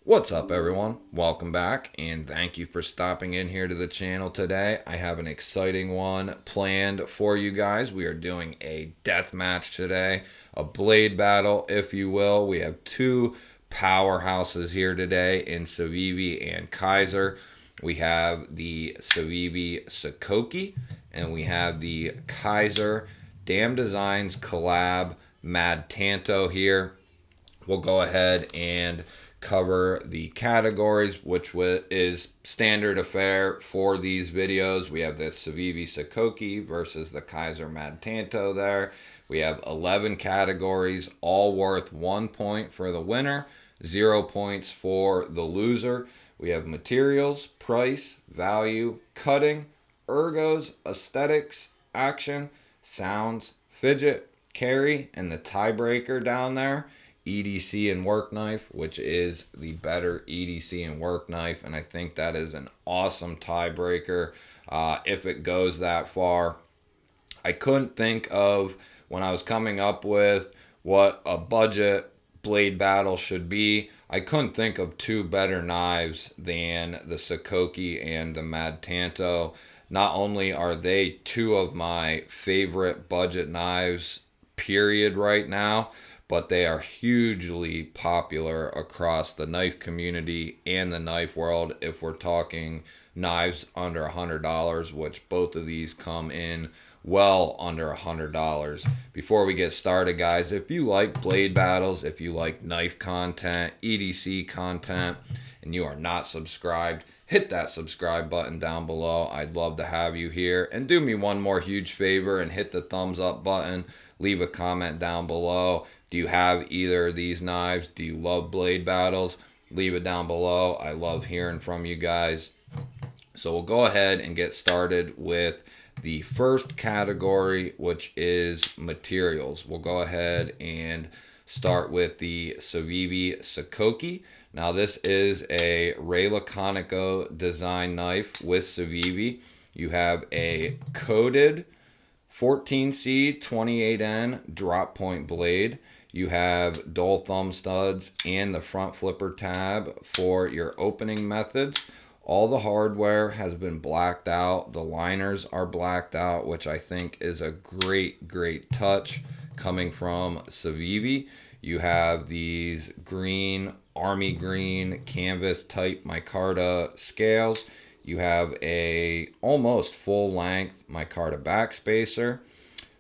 What's up, everyone? Welcome back, and thank you for stopping in here to the channel today. I have an exciting one planned for you guys. We are doing a death match today, a blade battle, if you will. We have two powerhouses here today in Civivi and Kizer. We have the Sugivi Sukoki, and we have the Kizer Damn Designs collab Mad Tanto here. We'll go ahead and cover the categories, which is standard affair for these videos. We have the Sugivi Sukoki versus the Kizer Mad Tanto there. We have 11 categories, all worth 1 point for the winner, 0 points for the loser. We have materials, price, value, cutting, ergos, aesthetics, action, sounds, fidget, carry, and the tiebreaker down there, EDC and work knife, which is the better EDC and work knife, and I think that is an awesome tiebreaker if it goes that far. I couldn't think of, when I was coming up with what a budget blade battle should be, I couldn't think of two better knives than the Sukoki and the Mad Tanto. Not only are they two of my favorite budget knives, period, right now, but they are hugely popular across the knife community and the knife world if we're talking knives under $100, which both of these come in well under $100. Before we get started, guys, if you like blade battles, if you like knife content, EDC content, and you are not subscribed, hit that subscribe button down below. I'd love to have you here. And do me one more huge favor and hit the thumbs up button. Leave a comment down below. Do you have either of these knives? Do you love blade battles? Leave it down below. I love hearing from you guys. So we'll go ahead and get started with the first category, which is materials. We'll go ahead and start with the Civivi Sukoki. Now this is a Ray Laconico design knife with Civivi. You have a coated 14C 28N drop point blade. You have dual thumb studs and the front flipper tab for your opening methods. All the hardware has been blacked out. The liners are blacked out, which I think is a great touch coming from Civivi. You have these green, army green, canvas type micarta scales. You have a almost full length micarta backspacer.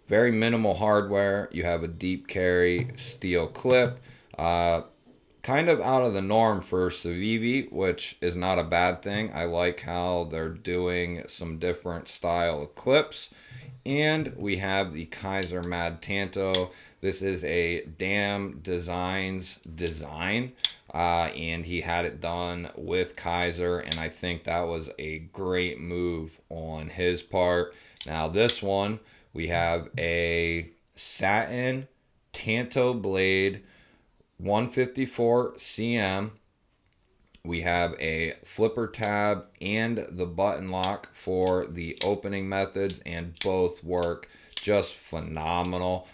Very minimal hardware. You have a deep carry steel clip. Kind of out of the norm for Civivi, which is not a bad thing. I like how they're doing some different style of clips. And we have the Kizer Mad Tanto. This is a Damn Designs design. And he had it done with Kizer, and I think that was a great move on his part. Now this one, we have a satin Tanto blade, 154 cm. We have a flipper tab and the button lock for the opening methods, and both work just phenomenal.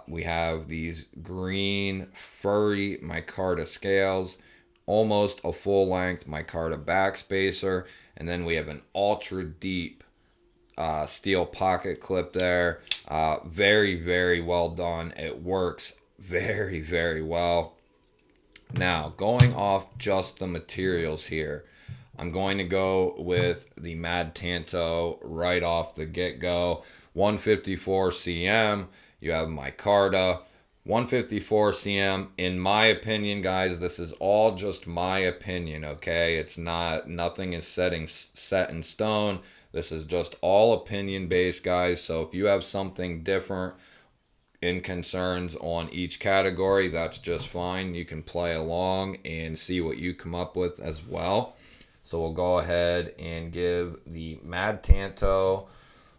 We have these green furry micarta scales, almost a full length micarta backspacer, and then we have an ultra deep steel pocket clip there. Very well done. It works very well. Now, going off just the materials here, I'm going to go with the Mad Tanto right off the get-go. 154 cm. You have micarta, 154 cm. In my opinion, guys, this is all just my opinion, okay? It's not, nothing is set in stone. This is just all opinion based, guys. So if you have something different in concerns on each category, that's just fine. You can play along and see what you come up with as well. So we'll go ahead and give the Mad Tanto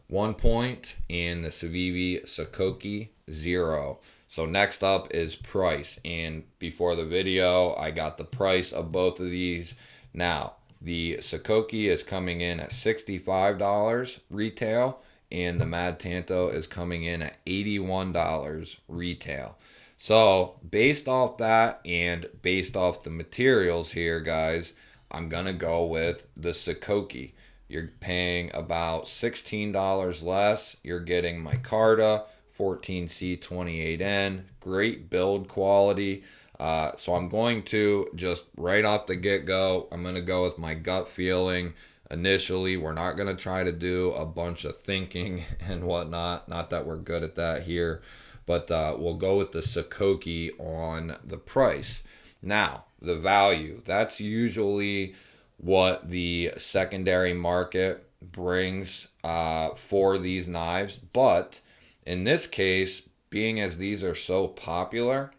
1 point and the Civivi Sukoki 0. So next up is price, and before the video I got the price of both of these. Now the Sukoki is coming in at $65 retail, and the Mad Tanto is coming in at $81 retail. So based off that and based off the materials here, guys, I'm going to go with the Sukoki. You're paying about $16 less. You're getting micarta, 14C28N, great build quality. So I'm going to just right off the get-go, I'm going to go with my gut feeling. Initially, we're not going to try to do a bunch of thinking and whatnot. Not that we're good at that here, but we'll go with the Sukoki on the price. Now, the value, that's usually what the secondary market brings for these knives. But in this case, being as these are so popular,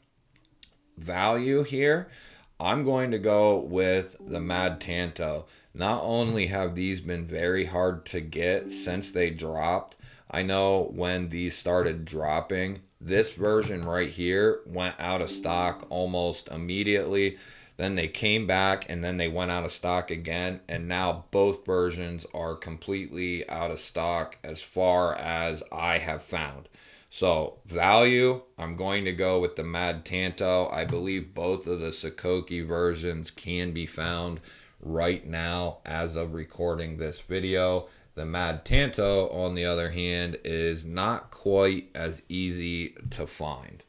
value here, I'm going to go with the Mad Tanto. Not only have these been very hard to get since they dropped, I know when these started dropping, this version right here went out of stock almost immediately. Then they came back and then they went out of stock again. And now both versions are completely out of stock as far as I have found. So value, I'm going to go with the Mad Tanto. I believe both of the Sukoki versions can be found right now as of recording this video. The Mad Tanto, on the other hand, is not quite as easy to find.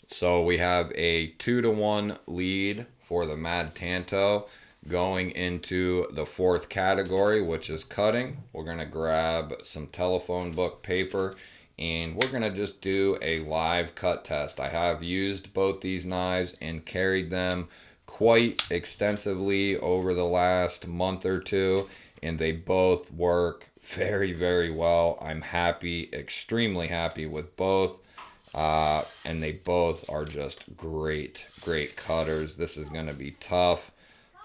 So we have a 2-to-1 lead for the Mad Tanto. Going into the fourth category, which is cutting, we're going to grab some telephone book paper and we're going to just do a live cut test. I have used both these knives and carried them quite extensively over the last month or two, and they both work very, very well. I'm happy, extremely happy with both, and they both are just great cutters. This is going to be tough.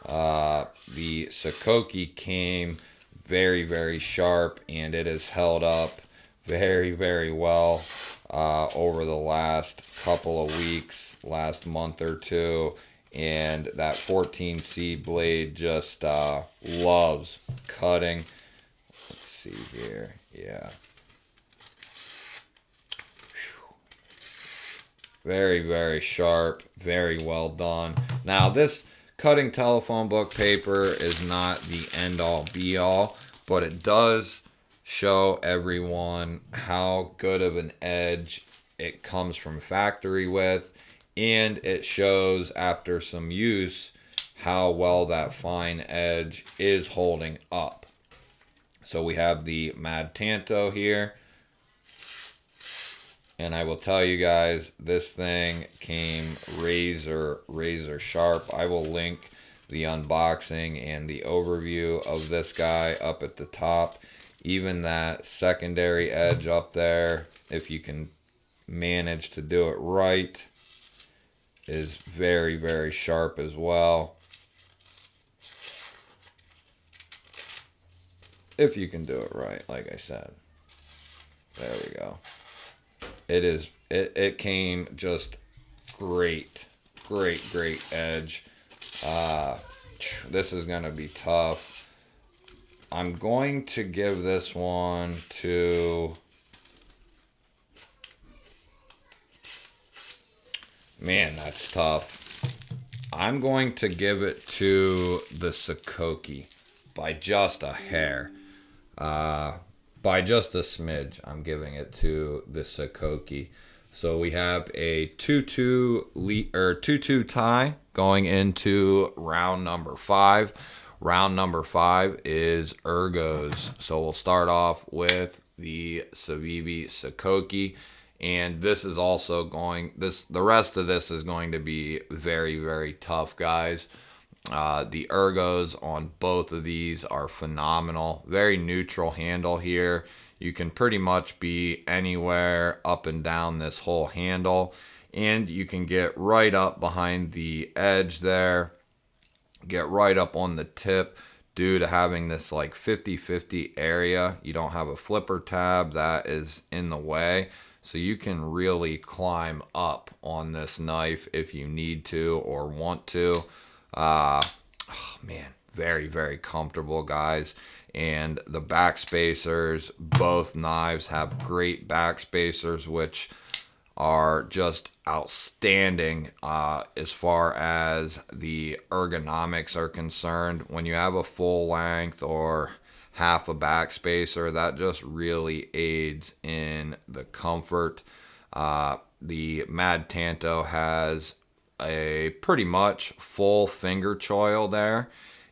The Sukoki came very, very sharp, and it has held up very, very well over the last couple of weeks, last month or two. And that 14C blade just loves cutting. Let's see here. Yeah. Very, very sharp. Very well done. Now, this cutting telephone book paper is not the end-all, be-all, but it does show everyone how good of an edge it comes from factory with, and it shows after some use how well that fine edge is holding up. So we have the Mad Tanto here, and I will tell you guys, this thing came razor sharp. I will link the unboxing and the overview of this guy up at the top. Even that secondary edge up there, if you can manage to do it right, is very, very sharp as well. If you can do it right, like I said. There we go. It came just great edge. This is gonna be tough. I'm going to give this one to, man, that's tough. I'm going to give it to the Sukoki by just a hair. By just a smidge, I'm giving it to the Sukoki. So we have a 2-2 tie going into round number 5. Round number 5 is ergos. So we'll start off with the Civivi Sukoki, and this is also the rest of this is going to be very, very tough, guys. The ergos on both of these are phenomenal. Very neutral handle here. You can pretty much be anywhere up and down this whole handle, and you can get right up behind the edge there, get right up on the tip due to having this like 50-50 area. You don't have a flipper tab that is in the way, so you can really climb up on this knife if you need to or want to. Oh man, very, very comfortable, guys. And the back spacers, both knives have great back spacers, which are just outstanding as far as the ergonomics are concerned. When you have a full length or half a backspacer, that just really aids in the comfort. The Mad Tanto has a pretty much full finger choil there,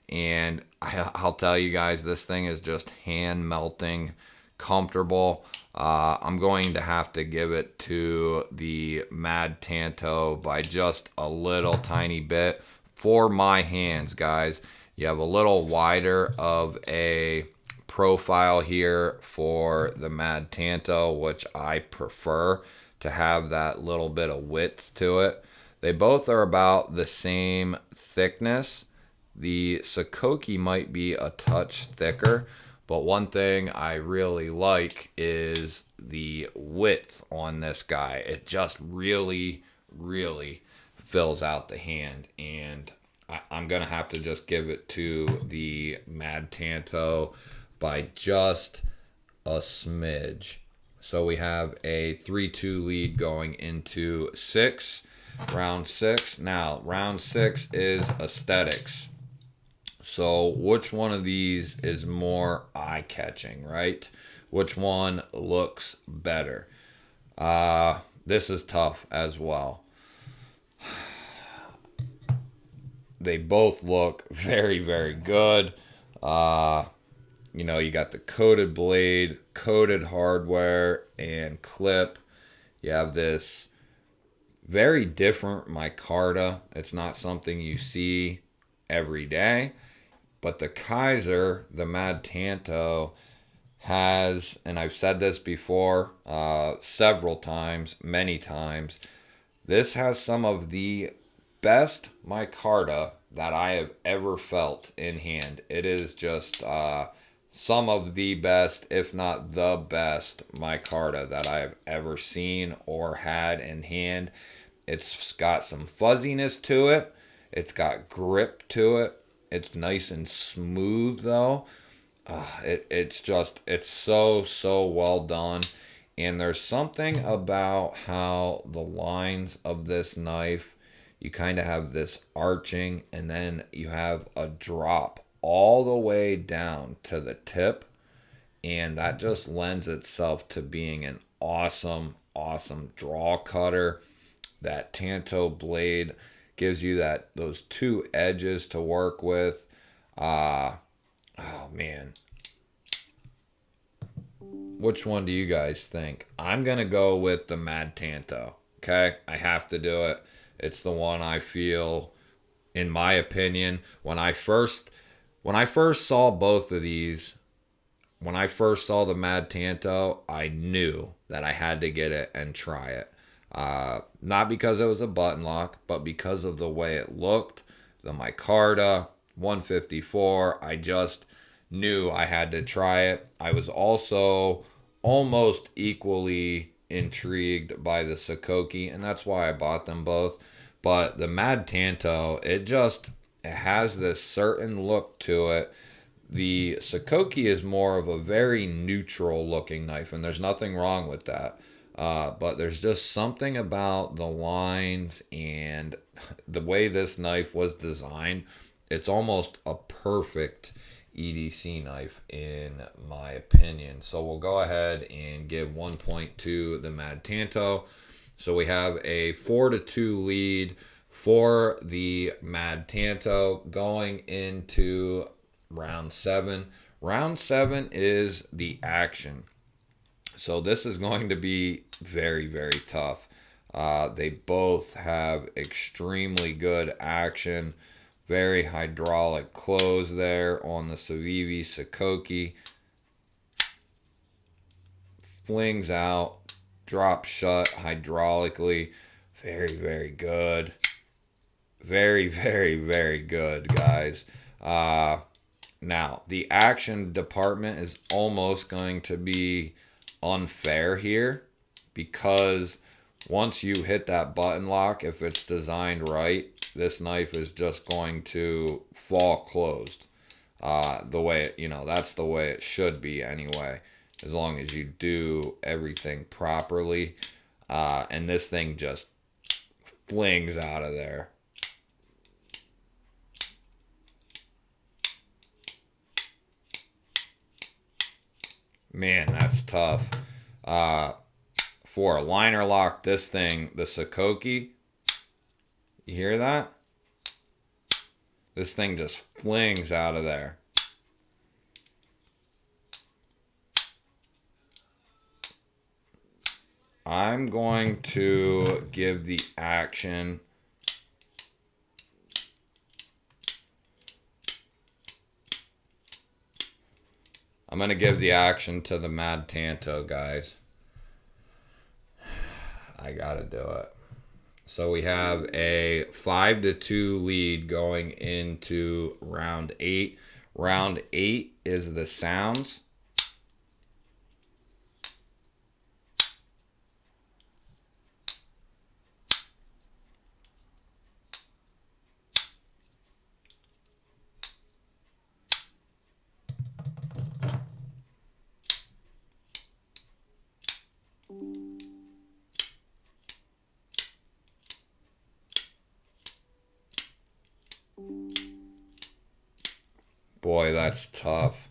and I'll tell you guys, this thing is just hand melting comfortable. I'm going to have to give it to the Mad Tanto by just a little tiny bit for my hands, guys. You have a little wider of a profile here for the Mad Tanto, which I prefer to have that little bit of width to it. They both are about the same thickness. The Sukoki might be a touch thicker, but one thing I really like is the width on this guy. It just really, really fills out the hand, and I'm going to have to just give it to the Mad Tanto by just a smidge. So we have a 3-2 lead going into round 6. Now, round 6 is aesthetics. So which one of these is more eye-catching, right? Which one looks better? This is tough as well. They both look very, very good. You know, you got the coated blade, coated hardware, and clip. You have this very different micarta. It's not something you see every day. But the Kizer, the Mad Tanto, has, and I've said this before several times, many times, this has some of the best micarta that I have ever felt in hand. It is just some of the best, if not the best, micarta that I have ever seen or had in hand. It's got some fuzziness to it. It's got grip to it. It's nice and smooth though. It's so well done. And there's something about how the lines of this knife, you kind of have this arching and then you have a drop all the way down to the tip. And that just lends itself to being an awesome draw cutter. That Tanto blade gives you those two edges to work with. Oh man. Which one do you guys think? I'm going to go with the Mad Tanto. Okay? I have to do it. It's the one I feel, in my opinion, when I first saw both of these, when I first saw the Mad Tanto, I knew that I had to get it and try it. Not because it was a button lock, but because of the way it looked, the micarta, 154. I just knew I had to try it. I was also almost equally intrigued by the Sukoki, and that's why I bought them both. But the Mad Tanto, it has this certain look to it. The Sukoki is more of a very neutral looking knife, and there's nothing wrong with that. But there's just something about the lines and the way this knife was designed. It's almost a perfect EDC knife in my opinion. So we'll go ahead and give 1 point to the Mad Tanto. So we have a 4-2 lead for the Mad Tanto going into round 7. Round 7 is the action. So this is going to be very, very tough. They both have extremely good action. Very hydraulic close there on the Civivi Sukoki. Flings out, drops shut hydraulically. Very, very good. Very, very, very good, guys. Now, the action department is almost going to be unfair here because once you hit that button lock, if it's designed right, this knife is just going to fall closed. The way, that's the way it should be anyway, as long as you do everything properly. and this thing just flings out of there. Man, that's tough. For a liner lock, this thing, the Sukoki, you hear that? This thing just flings out of there. I'm going to give the action to the Mad Tanto, guys. I gotta do it. So we have a 5-2 lead going into round 8. Round 8 is the sounds. Boy, that's tough.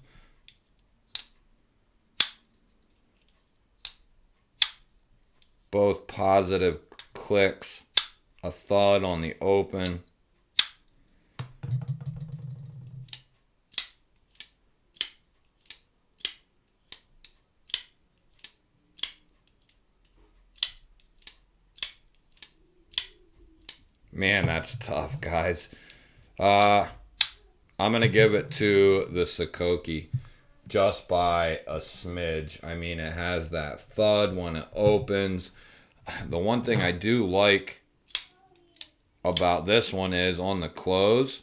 Both positive clicks, a thud on the open. Man, that's tough, guys. I'm going to give it to the Sukoki just by a smidge. I mean, it has that thud when it opens. The one thing I do like about this one is on the close,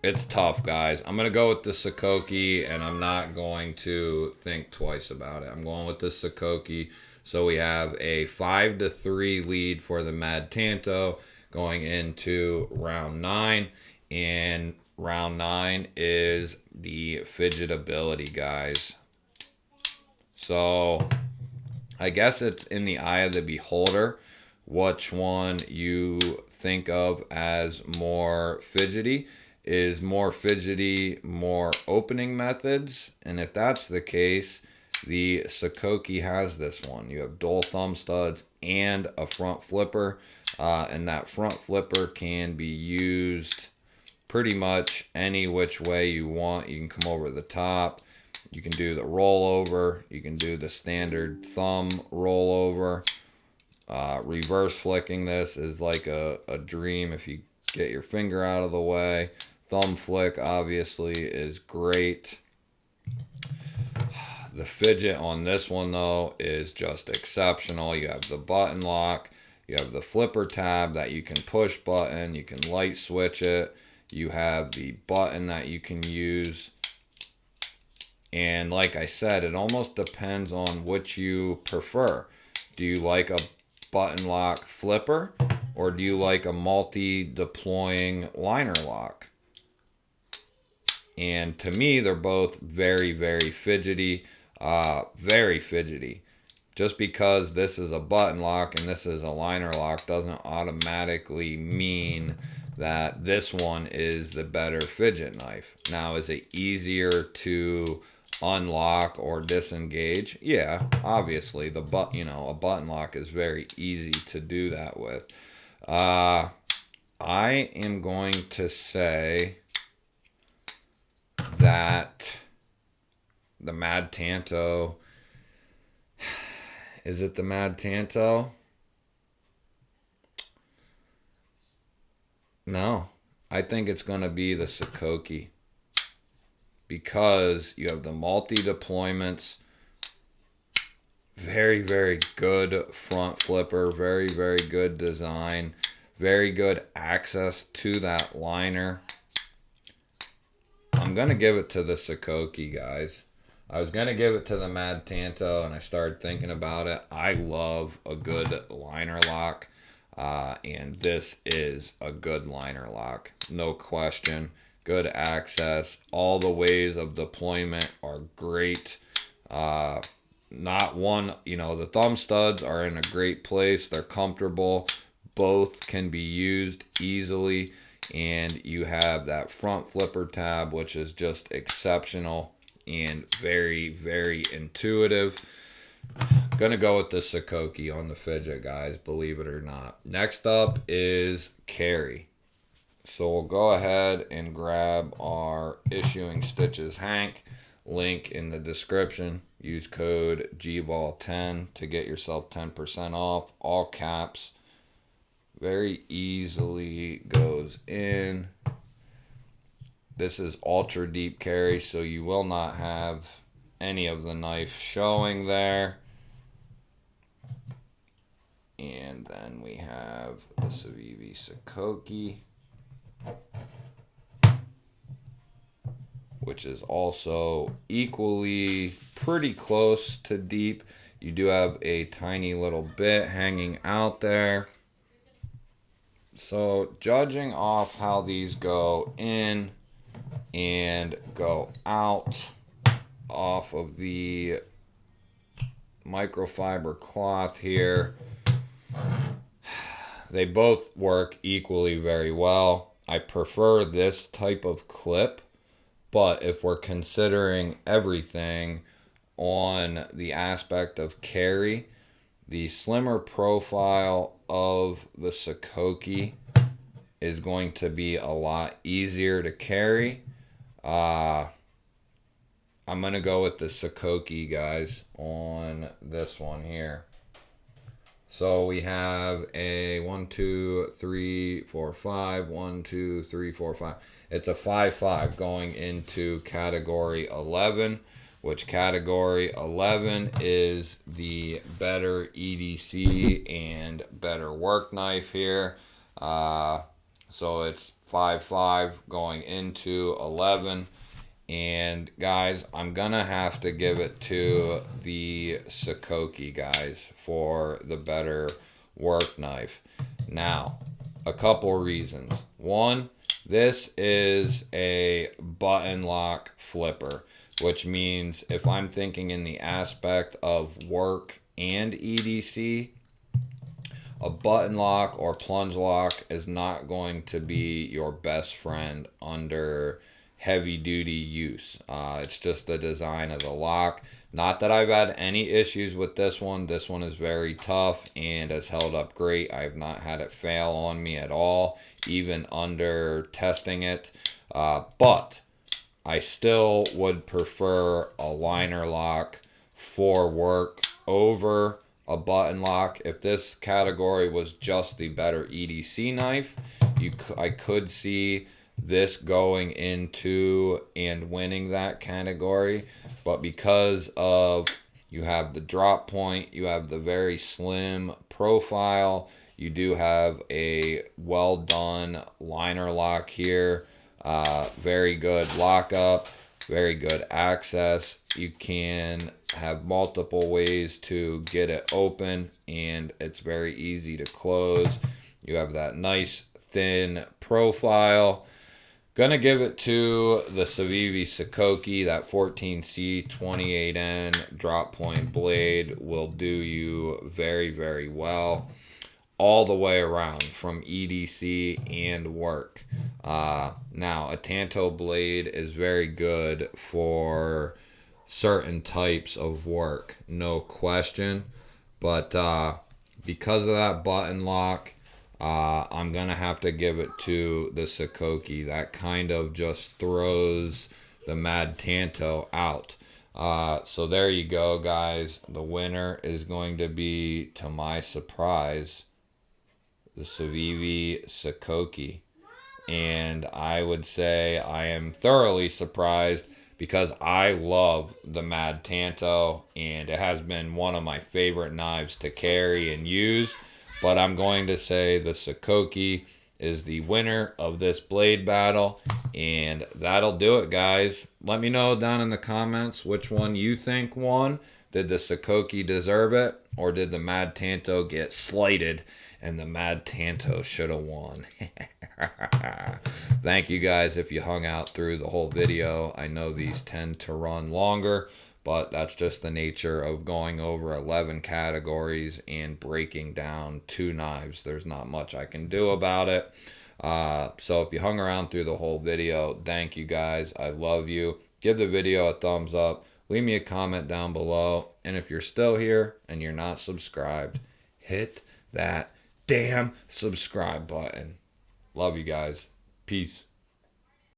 it's tough, guys. I'm going to go with the Sukoki, and I'm not going to think twice about it. I'm going with the Sukoki. So we have a 5-3 lead for the Mad Tanto going into round 9. And round 9 is the Fidget ability, guys. So I guess it's in the eye of the beholder which one you think of as more fidgety. Is more fidgety more opening methods? And if that's the case, the Sukoki has this one. You have dual thumb studs and a front flipper. And that front flipper can be used pretty much any which way you want. You can come over the top. You can do the rollover. You can do the standard thumb rollover. Reverse flicking this is like a dream if you get your finger out of the way. Thumb flick obviously is great. The fidget on this one though is just exceptional. You have the button lock. You have the flipper tab that you can push button. You can light switch it. You have the button that you can use. And like I said, it almost depends on which you prefer. Do you like a button lock flipper, or do you like a multi-deploying liner lock? And to me, they're both very, very fidgety. Very fidgety. Just because this is a button lock and this is a liner lock doesn't automatically mean that this one is the better fidget knife. Now, is it easier to unlock or disengage? Yeah, obviously a button lock is very easy to do that with. I am going to say that the Mad Tanto, is it the Mad Tanto? No, I think it's going to be the Sukoki, because you have the multi-deployments, very, very good front flipper, very, very good design, very good access to that liner. I'm going to give it to the Sukoki, guys. I was going to give it to the Mad Tanto, and I started thinking about it. I love a good liner lock, and this is a good liner lock. No question. Good access. All the ways of deployment are great. not one, the thumb studs are in a great place. They're comfortable. Both can be used easily. And you have that front flipper tab, which is just exceptional and very, very intuitive. Gonna go with the Sukoki on the Fidget, guys, believe it or not. Next up is carry. So we'll go ahead and grab our Issuing Stitches Hank. Link in the description. Use code GBALL10 to get yourself 10% off. All caps. Very easily goes in. This is ultra deep carry, so you will not have any of the knife showing there. And then we have the Sugivi Sukoki, which is also equally pretty close to deep. You do have a tiny little bit hanging out there. So judging off how these go in and go out off of the microfiber cloth here, they both work equally very well. I prefer this type of clip, but if we're considering everything on the aspect of carry, the slimmer profile of the Sukoki is going to be a lot easier to carry. I'm going to go with the Sukoki, guys, on this one here. So we have a 1, 2, 3, 4, 5. 1, 2, 3, 4, 5. It's a 5-5 going into category 11, which category 11 is the better EDC and better work knife here. So it's 5-5 going into 11. And guys, I'm gonna have to give it to the Sukoki, guys, for the better work knife. Now, a couple reasons. One, this is a button lock flipper, which means if I'm thinking in the aspect of work and EDC, a button lock or plunge lock is not going to be your best friend under heavy duty use. It's just the design of the lock. Not that I've had any issues with this one. This one is very tough and has held up great. I have not had it fail on me at all, even under testing it. But I still would prefer a liner lock for work over a button lock. If this category was just the better EDC knife, I could see this going into and winning that category. But because of you have the drop point, you have the very slim profile, you do have a well done liner lock here, very good lockup, very good access. You can have multiple ways to get it open and it's very easy to close. You have that nice thin profile. Gonna give it to the Civivi Sukoki. That 14C 28N drop point blade will do you very, very well all the way around from EDC and work. Now, a Tanto blade is very good for certain types of work, no question. But because of that button lock, I'm going to have to give it to the Sukoki. That kind of just throws the Mad Tanto out. So there you go, guys. The winner is going to be, to my surprise, the Civivi Sukoki. And I would say I am thoroughly surprised because I love the Mad Tanto, and it has been one of my favorite knives to carry and use. But I'm going to say the Sukoki is the winner of this blade battle. And that'll do it, guys. Let me know down in the comments which one you think won. Did the Sukoki deserve it? Or did the Mad Tanto get slighted and the Mad Tanto should have won? Thank you guys if you hung out through the whole video. I know these tend to run longer, but but that's just the nature of going over 11 categories and breaking down 2 knives. There's not much I can do about it. So if you hung around through the whole video, thank you guys. I love you. Give the video a thumbs up. Leave me a comment down below. And if you're still here and you're not subscribed, hit that damn subscribe button. Love you guys. Peace.